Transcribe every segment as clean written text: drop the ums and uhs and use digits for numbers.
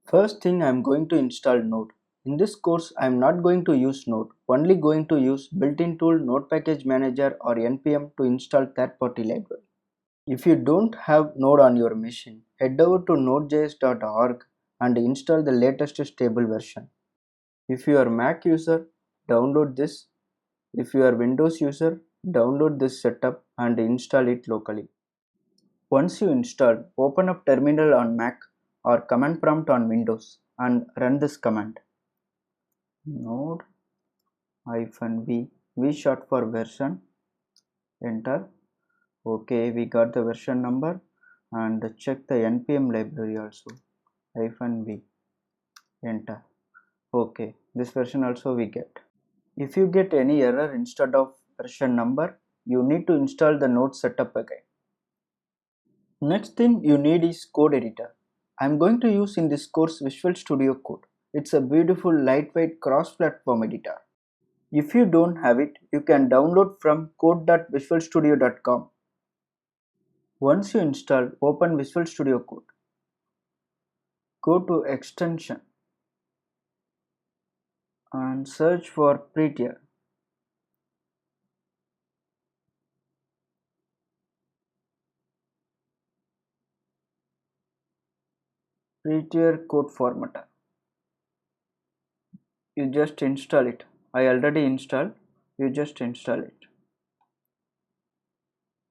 First thing, I am going to install Node. In this course I am not going to use Node, only going to use built-in tool Node Package Manager or NPM to install third-party library. If you don't have Node on your machine, head over to nodejs.org and install the latest stable version. If you are Mac user, download this. If you are Windows user, download this setup and install it locally. Once you install, open up terminal on Mac or command prompt on Windows and run this command. Node -v, v short for version, enter. Okay, we got the version number and check the npm library also, -v, enter. Okay, this version also we get. If you get any error instead of version number, you need to install the node setup again. Next thing you need is code editor. I am going to use in this course Visual Studio Code. It's a beautiful lightweight cross-platform editor. If you don't have it, you can download from code.visualstudio.com. Once you install, open Visual Studio Code. Go to extension and search for Prettier. Prettier code formatter. You just install it. I already installed. You just install it.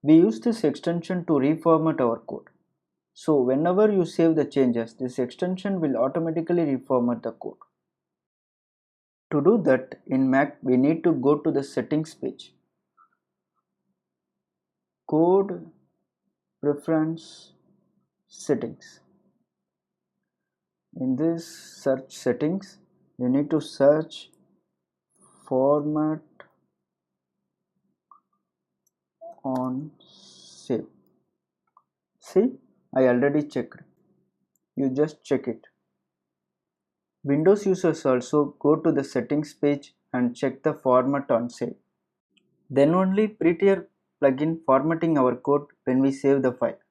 We use this extension to reformat our code. So whenever you save the changes, this extension will automatically reformat the code. To do that, in Mac we need to go to the settings page. Code preference settings. In this search settings, you need to search format on save. See, I already checked. You just check it. Windows users also go to the settings page and check the format on save. Then only Prettier plugin formatting our code when we save the file.